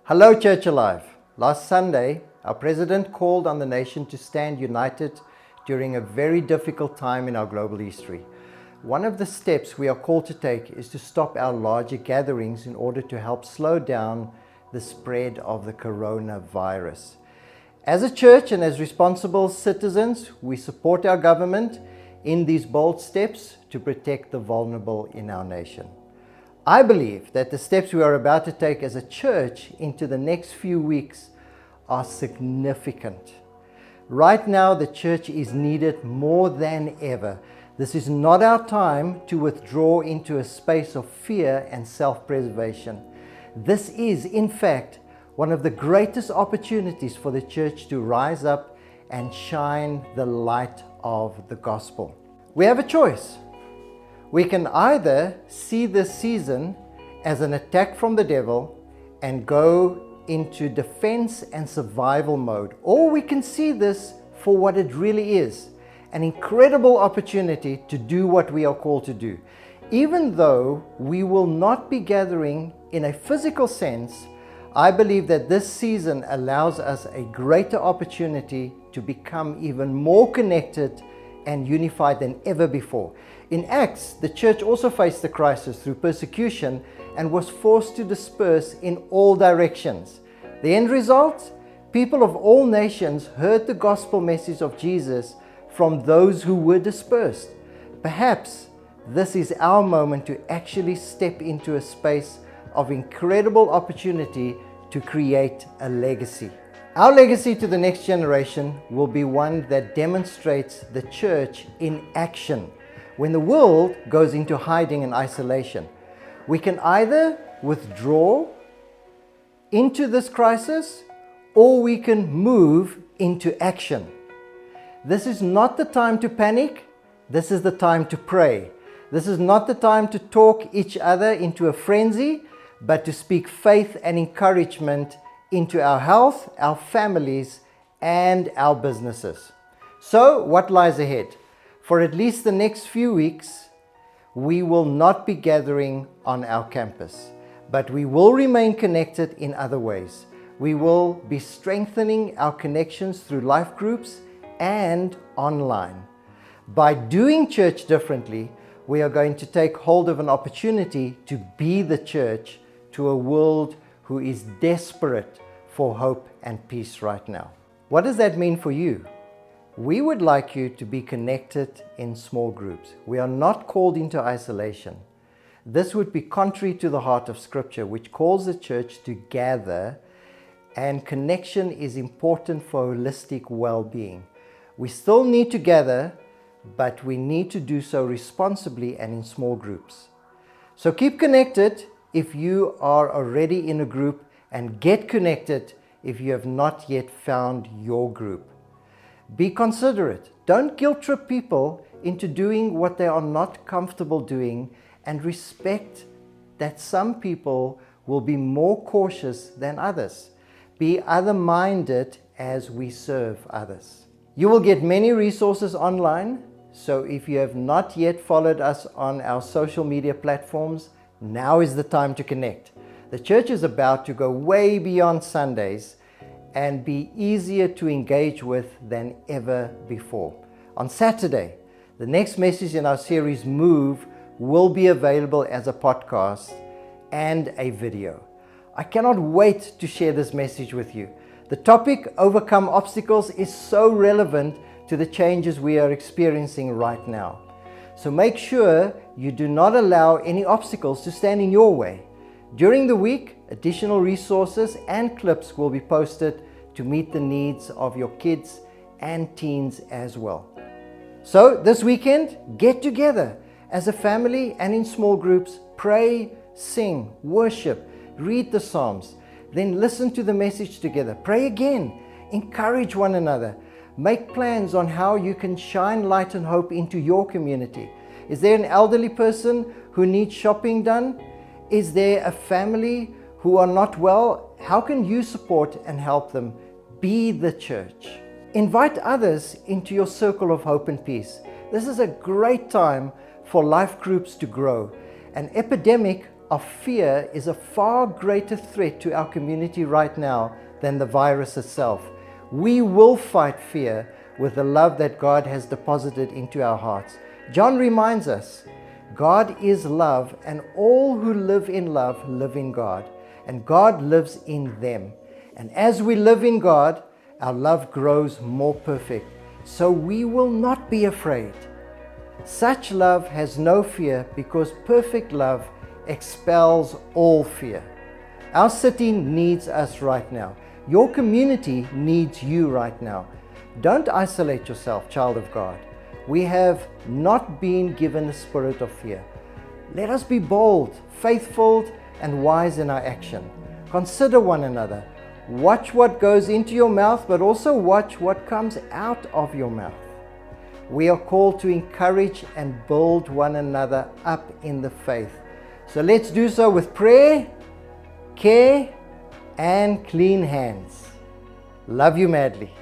Hello, ChurchAlive. Last Sunday, our President called on the nation to stand united during a very difficult time in our global history. One of the steps we are called to take is to stop our larger gatherings in order to help slow down the spread of the coronavirus. As a church and as responsible citizens, we support our government in these bold steps to protect the vulnerable in our nation. I believe that the steps we are about to take as a church into the next few weeks are significant. Right now, the church is needed more than ever. This is not our time to withdraw into a space of fear and self-preservation. This is, in fact, one of the greatest opportunities for the church to rise up and shine the light of the gospel. We have a choice. We can either see this season as an attack from the devil and go into defense and survival mode, or we can see this for what it really is, an incredible opportunity to do what we are called to do. Even though we will not be gathering in a physical sense, I believe that this season allows us a greater opportunity to become even more connected and unified than ever before. In Acts, the church also faced the crisis through persecution and was forced to disperse in all directions. The end result? People of all nations heard the gospel message of Jesus from those who were dispersed. Perhaps this is our moment to actually step into a space of incredible opportunity to create a legacy. Our legacy to the next generation will be one that demonstrates the church in action. When the world goes into hiding and isolation, we can either withdraw into this crisis or we can move into action. This is not the time to panic. This is the time to pray. This is not the time to talk each other into a frenzy, but to speak faith and encouragement into our health, our families, and our businesses. So, what lies ahead? For at least the next few weeks, we will not be gathering on our campus, but we will remain connected in other ways. We will be strengthening our connections through life groups and online. By doing church differently, we are going to take hold of an opportunity to be the church to a world who is desperate for hope and peace right now. What does that mean for you? We would like you to be connected in small groups. We are not called into isolation. This would be contrary to the heart of Scripture, which calls the church to gather, and connection is important for holistic well-being. We still need to gather, but we need to do so responsibly and in small groups. So keep connected if you are already in a group, and get connected if you have not yet found your group. Be considerate. Don't guilt trip people into doing what they are not comfortable doing, and respect that some people will be more cautious than others. Be other-minded as we serve others. You will get many resources online, so if you have not yet followed us on our social media platforms, now is the time to connect. The church is about to go way beyond Sundays and be easier to engage with than ever before. On Saturday, the next message in our series, Move, will be available as a podcast and a video. I cannot wait to share this message with you. The topic, Overcome Obstacles, is so relevant to the changes we are experiencing right now. So make sure you do not allow any obstacles to stand in your way. During the week, additional resources and clips will be posted to meet the needs of your kids and teens as well. So this weekend, get together as a family and in small groups, pray, sing, worship, read the Psalms, then listen to the message together, pray again, encourage one another, make plans on how you can shine light and hope into your community. Is there an elderly person who needs shopping done? Is there a family who are not well? How can you support and help them? Be the church. Invite others into your circle of hope and peace. This is a great time for life groups to grow. An epidemic of fear is a far greater threat to our community right now than the virus itself. We will fight fear with the love that God has deposited into our hearts. John reminds us, God is love, and all who live in love live in God, and God lives in them. And as we live in God, our love grows more perfect, so we will not be afraid. Such love has no fear, because perfect love expels all fear. Our city needs us right now. Your community needs you right now. Don't isolate yourself, child of God. We have not been given a spirit of fear. Let us be bold, faithful, and wise in our action. Consider one another. Watch what goes into your mouth, but also watch what comes out of your mouth. We are called to encourage and build one another up in the faith. So let's do so with prayer, care, and clean hands. Love you madly.